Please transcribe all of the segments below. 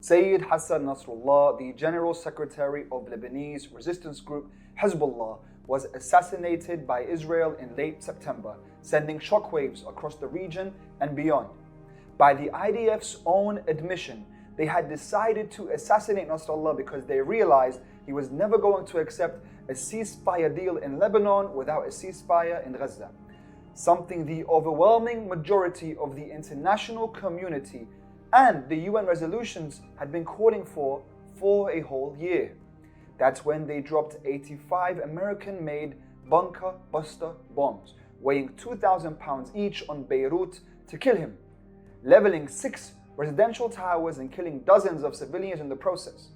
Sayyid Hassan Nasrallah, the General Secretary of Lebanese resistance group Hezbollah, was assassinated by Israel in late September, sending shockwaves across the region and beyond. By the IDF's own admission, they had decided to assassinate Nasrallah because they realized he was never going to accept a ceasefire deal in Lebanon without a ceasefire in Gaza, something the overwhelming majority of the international community and the UN resolutions had been calling for a whole year. That's when they dropped 85 American-made bunker buster bombs, weighing 2,000 pounds each on Beirut to kill him, leveling 6 residential towers and killing dozens of civilians in the process.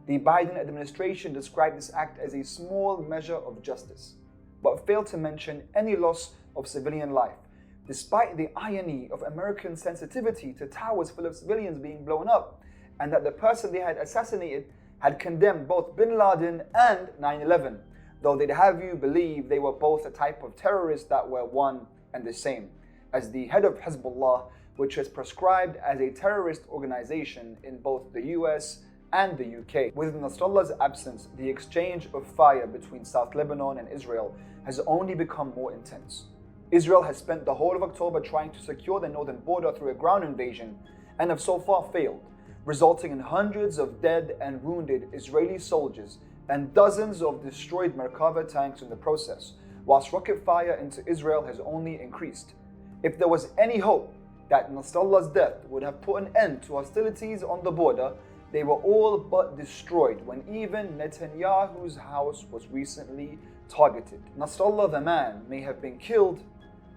The Biden administration described this act as a small measure of justice, but failed to mention any loss of civilian life, despite the irony of American sensitivity to towers full of civilians being blown up, and that the person they had assassinated had condemned both bin Laden and 9/11, though they'd have you believe they were both a type of terrorists that were one and the same, as the head of Hezbollah, which is prescribed as a terrorist organization in both the US and the UK. With Nasrallah's absence, the exchange of fire between South Lebanon and Israel has only become more intense. Israel has spent the whole of October trying to secure the northern border through a ground invasion and have so far failed, resulting in hundreds of dead and wounded Israeli soldiers and dozens of destroyed Merkava tanks in the process, whilst rocket fire into Israel has only increased. If there was any hope that Nasrallah's death would have put an end to hostilities on the border, they were all but destroyed when even Netanyahu's house was recently targeted. Nasrallah the man may have been killed,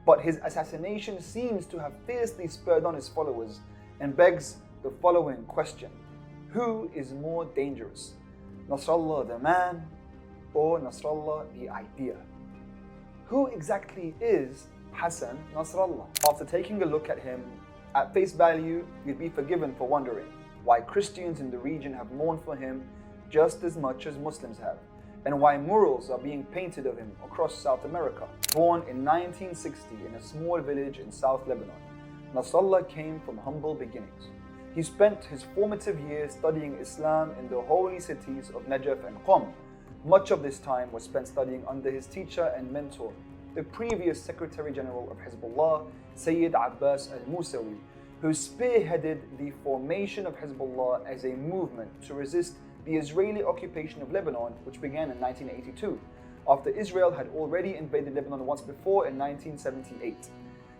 but his assassination seems to have fiercely spurred on his followers and begs the following question: who is more dangerous, Nasrallah the man or Nasrallah the idea? Who exactly is Hassan Nasrallah? After taking a look at him at face value, you'd be forgiven for wondering why Christians in the region have mourned for him just as much as Muslims have, and why murals are being painted of him across South America. Born in 1960 in a small village in South Lebanon, Nasrallah came from humble beginnings. He spent his formative years studying Islam in the holy cities of Najaf and Qom. Much of this time was spent studying under his teacher and mentor, the previous Secretary General of Hezbollah, Sayyid Abbas al-Musawi, who spearheaded the formation of Hezbollah as a movement to resist the Israeli occupation of Lebanon, which began in 1982, after Israel had already invaded Lebanon once before in 1978.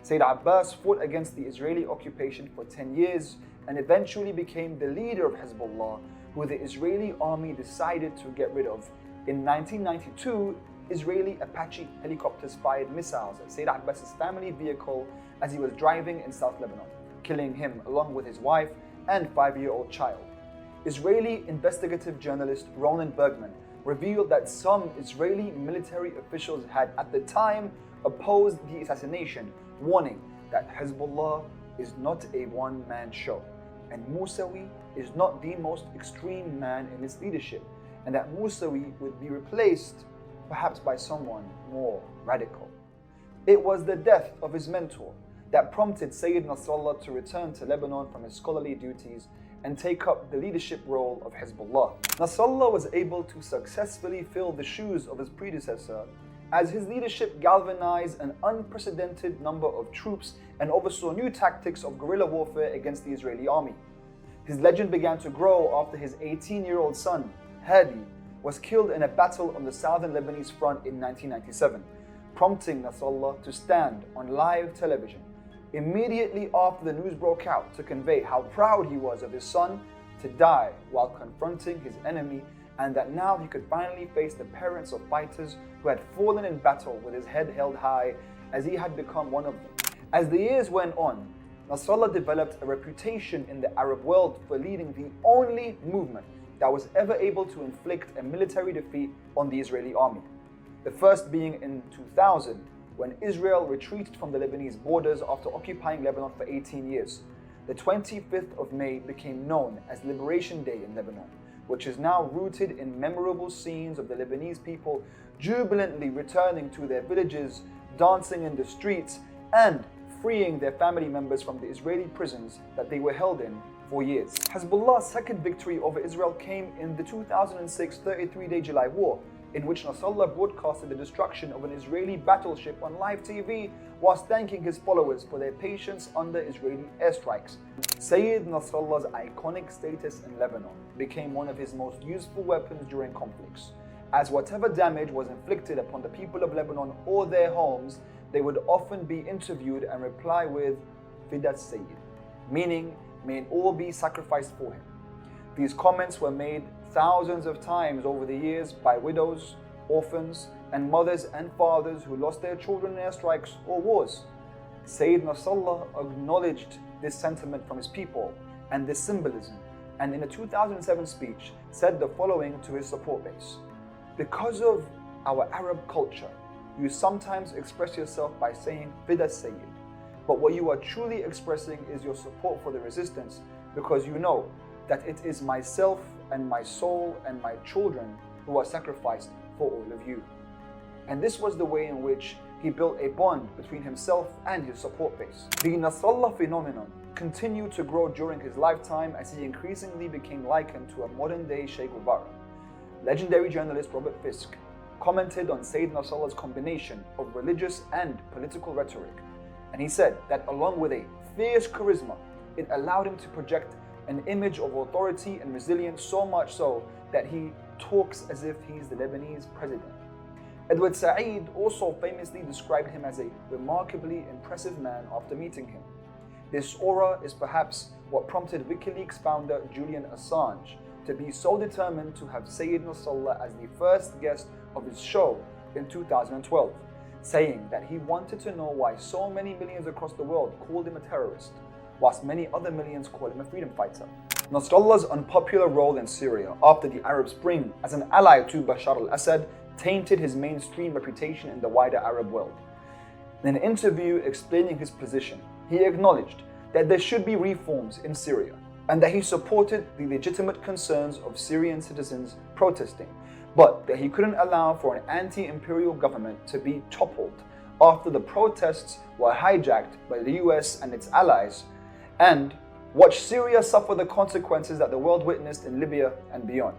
Sayyid Abbas fought against the Israeli occupation for 10 years and eventually became the leader of Hezbollah, who the Israeli army decided to get rid of. In 1992, Israeli Apache helicopters fired missiles at Sayyid Abbas's family vehicle as he was driving in South Lebanon, killing him along with his wife and 5-year-old child. Israeli investigative journalist Ronan Bergman revealed that some Israeli military officials had at the time opposed the assassination, warning that Hezbollah is not a one-man show, and Musawi is not the most extreme man in its leadership, and that Musawi would be replaced perhaps by someone more radical. It was the death of his mentor that prompted Sayyid Nasrallah to return to Lebanon from his scholarly duties and take up the leadership role of Hezbollah. Nasrallah was able to successfully fill the shoes of his predecessor, as his leadership galvanized an unprecedented number of troops and oversaw new tactics of guerrilla warfare against the Israeli army. His legend began to grow after his 18-year-old son, Hadi, was killed in a battle on the southern Lebanese front in 1997, prompting Nasrallah to stand on live television immediately after the news broke out to convey how proud he was of his son to die while confronting his enemy, and that now he could finally face the parents of fighters who had fallen in battle with his head held high, as he had become one of them. As the years went on, Nasrallah developed a reputation in the Arab world for leading the only movement that was ever able to inflict a military defeat on the Israeli army. The first being in 2000, when Israel retreated from the Lebanese borders after occupying Lebanon for 18 years. The 25th of May became known as Liberation Day in Lebanon, which is now rooted in memorable scenes of the Lebanese people jubilantly returning to their villages, dancing in the streets, and freeing their family members from the Israeli prisons that they were held in 4 years. Hezbollah's second victory over Israel came in the 2006 33-day July war, in which Nasrallah broadcasted the destruction of an Israeli battleship on live TV whilst thanking his followers for their patience under Israeli airstrikes. Sayyid Nasrallah's iconic status in Lebanon became one of his most useful weapons during conflicts, as whatever damage was inflicted upon the people of Lebanon or their homes, they would often be interviewed and reply with Fidat Sayyid, meaning, may it all be sacrificed for him. These comments were made thousands of times over the years by widows, orphans, and mothers and fathers who lost their children in airstrikes or wars. Sayyid Nasrallah acknowledged this sentiment from his people and this symbolism, and in a 2007 speech said the following to his support base: "Because of our Arab culture, you sometimes express yourself by saying Fidat Sayyid, but what you are truly expressing is your support for the resistance, because you know that it is myself and my soul and my children who are sacrificed for all of you." And this was the way in which he built a bond between himself and his support base. The Nasrallah phenomenon continued to grow during his lifetime as he increasingly became likened to a modern-day Che Guevara. Legendary journalist Robert Fisk commented on Sayyid Nasrallah's combination of religious and political rhetoric, and he said that along with a fierce charisma, it allowed him to project an image of authority and resilience, so much so that he talks as if he's the Lebanese president. Edward Said also famously described him as a remarkably impressive man after meeting him. This aura is perhaps what prompted WikiLeaks founder Julian Assange to be so determined to have Sayyid Nasrallah as the first guest of his show in 2012, saying that he wanted to know why so many millions across the world called him a terrorist, whilst many other millions call him a freedom fighter. Nasrallah's unpopular role in Syria after the Arab Spring as an ally to Bashar al-Assad tainted his mainstream reputation in the wider Arab world. In an interview explaining his position, he acknowledged that there should be reforms in Syria and that he supported the legitimate concerns of Syrian citizens protesting, but that he couldn't allow for an anti-imperial government to be toppled after the protests were hijacked by the US and its allies, and watch Syria suffer the consequences that the world witnessed in Libya and beyond.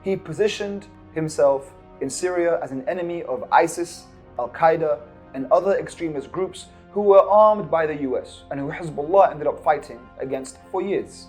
He positioned himself in Syria as an enemy of ISIS, Al-Qaeda, and other extremist groups who were armed by the US and who Hezbollah ended up fighting against for years.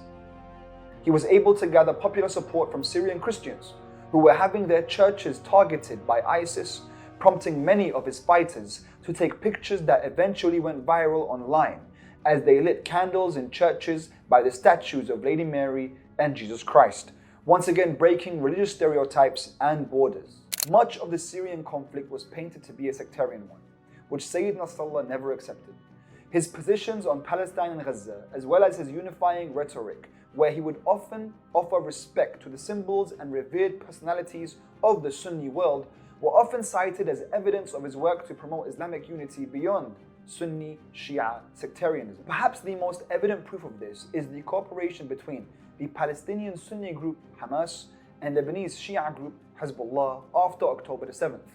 He was able to gather popular support from Syrian Christians who were having their churches targeted by ISIS, prompting many of his fighters to take pictures that eventually went viral online as they lit candles in churches by the statues of Lady Mary and Jesus Christ, once again breaking religious stereotypes and borders. Much of the Syrian conflict was painted to be a sectarian one, which Sayyid Nasrallah never accepted. His positions on Palestine and Gaza, as well as his unifying rhetoric, where he would often offer respect to the symbols and revered personalities of the Sunni world, were often cited as evidence of his work to promote Islamic unity beyond Sunni Shia sectarianism. Perhaps the most evident proof of this is the cooperation between the Palestinian Sunni group Hamas and Lebanese Shia group Hezbollah after October the 7th.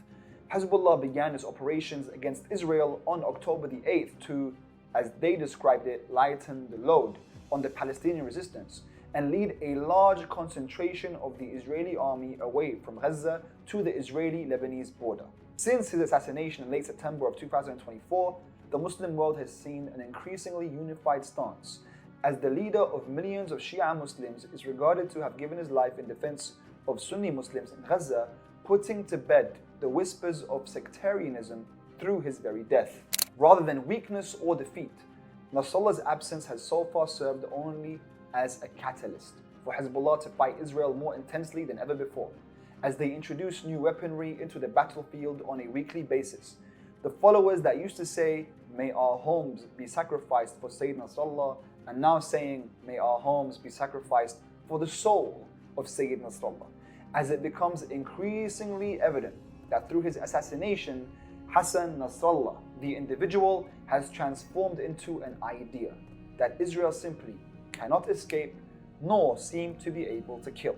Hezbollah began its operations against Israel on October the 8th to, as they described it, lighten the load on the Palestinian resistance and lead a large concentration of the Israeli army away from Gaza to the Israeli-Lebanese border. Since his assassination in late September of 2024, the Muslim world has seen an increasingly unified stance, as the leader of millions of Shia Muslims is regarded to have given his life in defense of Sunni Muslims in Gaza, putting to bed the whispers of sectarianism through his very death. Rather than weakness or defeat, Nasrallah's absence has so far served only as a catalyst for Hezbollah to fight Israel more intensely than ever before, as they introduce new weaponry into the battlefield on a weekly basis. The followers that used to say, "May our homes be sacrificed for Sayyid Nasrallah," are now saying, "May our homes be sacrificed for the soul of Sayyid Nasrallah," as it becomes increasingly evident that through his assassination, Hassan Nasrallah, the individual, has transformed into an idea that Israel simply cannot escape nor seem to be able to kill.